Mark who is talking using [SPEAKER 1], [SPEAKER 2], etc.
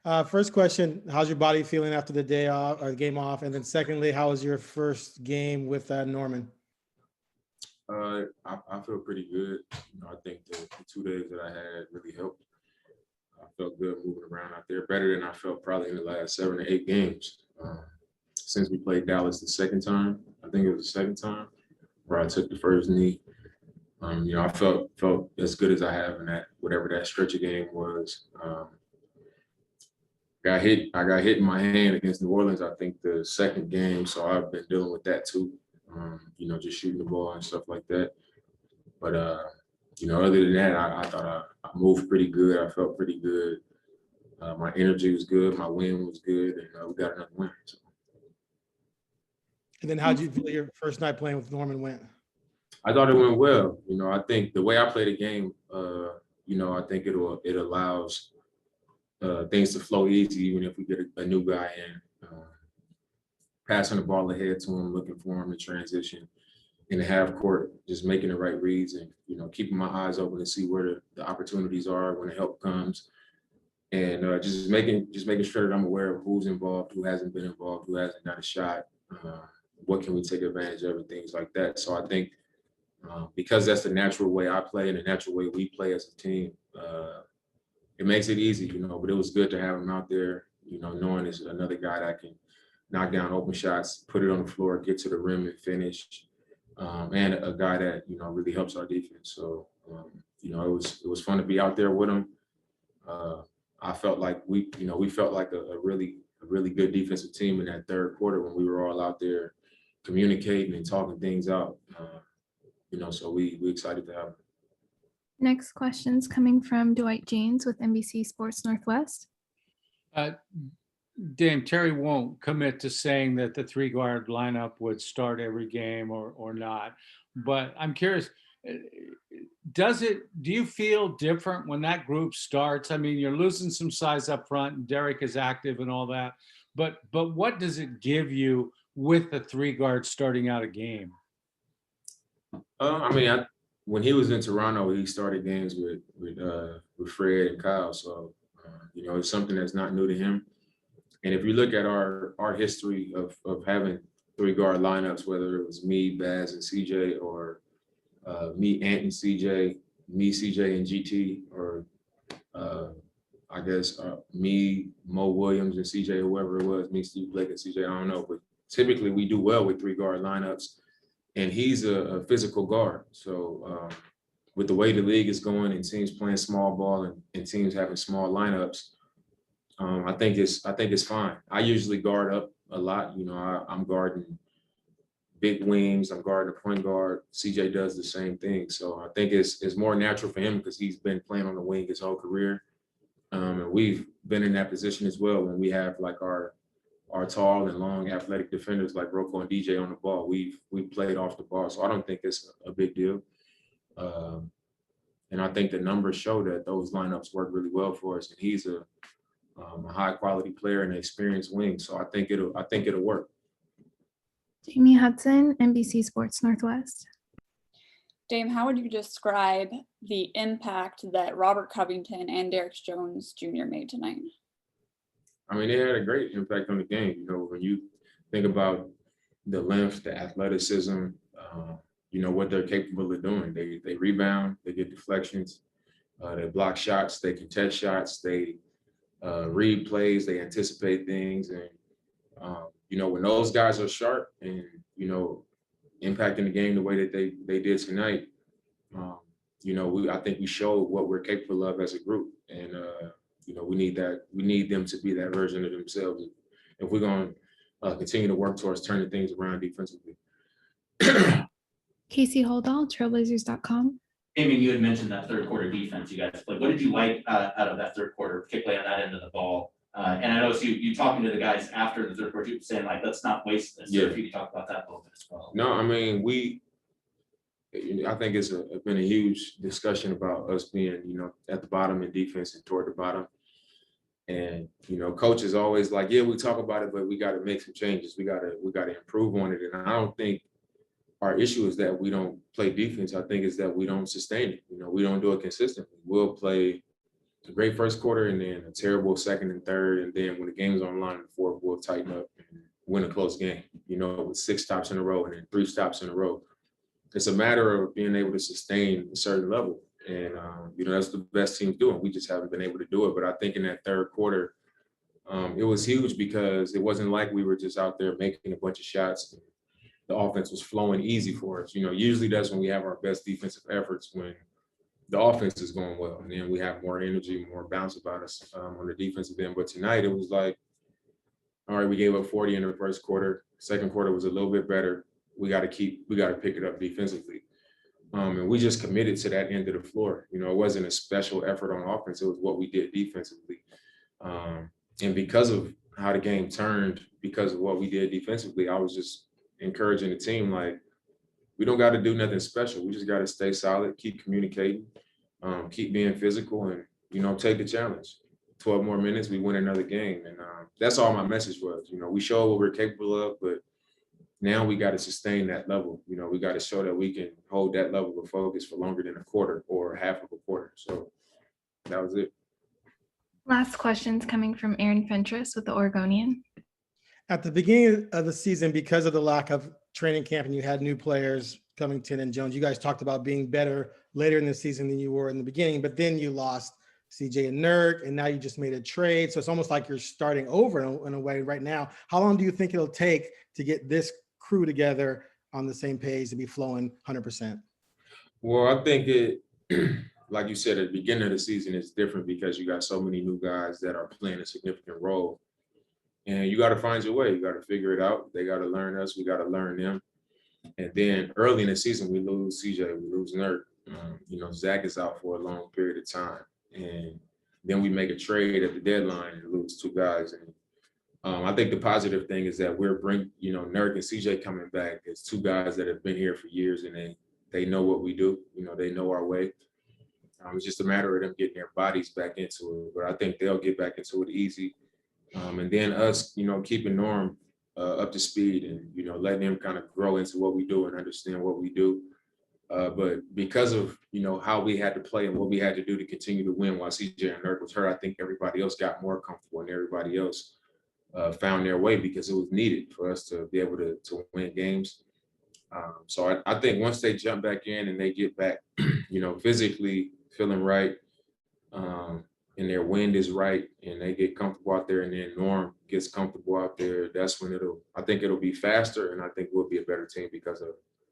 [SPEAKER 1] First question, how's your body feeling after the day off or the game off? And then secondly, how was your first game with Norman?
[SPEAKER 2] I feel pretty good. I think the 2 days that I had really helped. I felt good moving around out there, better than I felt probably in the last 7 or 8 games. Since we played Dallas the second time, I think it was the second time, where I took the first knee. I felt as good as I have in that, whatever that stretch of game was. I got hit in my hand against New Orleans, I think the second game. So I've been dealing with that too. Just shooting the ball and stuff like that. But other than that, I thought I moved pretty good. I felt pretty good. My energy was good. My win was good, and we got another win. So.
[SPEAKER 1] And then how did you feel your first night playing with Norman went?
[SPEAKER 2] I thought it went well. I think the way I play the game, I think it allows things to flow easy, even if we get a new guy in. Passing the ball ahead to him, looking for him in transition in the half court, just making the right reads and, keeping my eyes open to see where the opportunities are when the help comes. And just making sure that I'm aware of who's involved, who hasn't been involved, who hasn't got a shot, what can we take advantage of and things like that. So I think because that's the natural way I play and the natural way we play as a team, it makes it easy, but it was good to have him out there, knowing it's another guy that can knock down open shots, put it on the floor, get to the rim and finish, and a guy that, really helps our defense. So, it was fun to be out there with him. I felt like we felt like a really good defensive team in that third quarter when we were all out there communicating and talking things out. So we excited to have him.
[SPEAKER 3] Next question's coming from Dwight James with NBC Sports Northwest.
[SPEAKER 4] Dame, Terry won't commit to saying that the 3-guard lineup would start every game or not. But I'm curious, do you feel different when that group starts? I mean, you're losing some size up front and Derrick is active and all that. But what does it give you with the 3-guard starting out a game?
[SPEAKER 2] When he was in Toronto, he started games with Fred and Kyle. So, it's something that's not new to him. And if you look at our history of having 3-guard lineups, whether it was me, Baz, and CJ, or me, Ant, and CJ, me, CJ, and GT, or I guess me, Mo Williams, and CJ, whoever it was, me, Steve Blake, and CJ, I don't know. But typically we do well with 3-guard lineups. And he's a physical guard. So with the way the league is going and teams playing small ball and teams having small lineups, I think it's fine. I usually guard up a lot. I'm guarding big wings. I'm guarding a point guard. CJ does the same thing. So I think it's more natural for him because he's been playing on the wing his whole career. And we've been in that position as well when we have like our tall and long athletic defenders like Rocco and DJ on the ball. We've played off the ball. So I don't think it's a big deal. And I think the numbers show that those lineups work really well for us. And he's a high quality player and an experienced wing. So I think it'll work.
[SPEAKER 3] Jamie Hudson, NBC Sports Northwest.
[SPEAKER 5] Dame, how would you describe the impact that Robert Covington and Derrick Jones Jr. made tonight?
[SPEAKER 2] They had a great impact on the game. When you think about the length, the athleticism, what they're capable of doing. They rebound, they get deflections, they block shots, they contest shots, they read plays, they anticipate things. And, when those guys are sharp and, impacting the game the way that they did tonight, I think we showed what we're capable of as a group. And, we need them to be that version of themselves if we're going to continue to work towards turning things around defensively.
[SPEAKER 3] Casey Holdall, Trailblazers.com.
[SPEAKER 6] Damian, you had mentioned that third quarter defense you guys played. What did you like out of that third quarter, particularly on that end of the ball? And I know you talking to the guys after the third quarter, you were saying like, let's not waste this.
[SPEAKER 2] Yeah.
[SPEAKER 6] So if you could talk about that a little bit as well.
[SPEAKER 2] No, I think it's been a huge discussion about us being, at the bottom in defense and toward the bottom. And, coach is always like, yeah, we talk about it, but we got to make some changes. We got to improve on it. And I don't think our issue is that we don't play defense. I think it's that we don't sustain it. We don't do it consistently. We'll play a great first quarter and then a terrible second and third. And then when the game's on the line in the fourth, we'll tighten up and win a close game, you know, with 6 stops in a row and then 3 stops in a row. It's a matter of being able to sustain a certain level. And, you know, that's the best team's doing. We just haven't been able to do it. But I think in that third quarter, it was huge because it wasn't like we were just out there making a bunch of shots. The offense was flowing easy for us. You know, usually that's when we have our best defensive efforts, when the offense is going well, and then we have more energy, more bounce about us on the defensive end. But tonight it was like, all right, we gave up 40 in the first quarter. Second quarter was a little bit better. We got to pick it up defensively. And we just committed to that end of the floor. You know, it wasn't a special effort on offense. It was what we did defensively. And because of how the game turned, because of what we did defensively, I was just encouraging the team, like, we don't got to do nothing special. We just got to stay solid, keep communicating, keep being physical, and, you know, take the challenge. 12 more minutes, we win another game. And that's all my message was. You know, we show what we're capable of, but now we got to sustain that level. You know, we got to show that we can hold that level of focus for longer than a quarter or half of a quarter. So that was it.
[SPEAKER 3] Last questions coming from Aaron Fentress with the Oregonian.
[SPEAKER 1] At the beginning of the season, because of the lack of training camp and you had new players, Covington and Jones, you guys talked about being better later in the season than you were in the beginning, but then you lost CJ and Nurk, and now you just made a trade. So it's almost like you're starting over in a way right now. How long do you think it'll take to get this crew together on the same page to be flowing 100%?
[SPEAKER 2] Well, I think it, like you said, at the beginning of the season, it's different because you got so many new guys that are playing a significant role. And you got to find your way. You got to figure it out. They got to learn us. We got to learn them. And then early in the season, we lose CJ, we lose Nurk. You know, Zach is out for a long period of time. And then we make a trade at the deadline and lose 2 guys. And I think the positive thing is that we're you know, Nurk and CJ coming back as 2 guys that have been here for years, and they know what we do. You know, they know our way. It's just a matter of them getting their bodies back into it. But I think they'll get back into it easy. And then us, you know, keeping Norm up to speed and, you know, letting him kind of grow into what we do and understand what we do. But because of, you know, how we had to play and what we had to do to continue to win while CJ and Nurk was hurt, I think everybody else got more comfortable and everybody else found their way because it was needed for us to be able to win games. So I think once they jump back in and they get back, you know, physically feeling right, and their wind is right, and they get comfortable out there, and then Norm gets comfortable out there, that's when I think it'll be faster, and I think we'll be a better team because of it.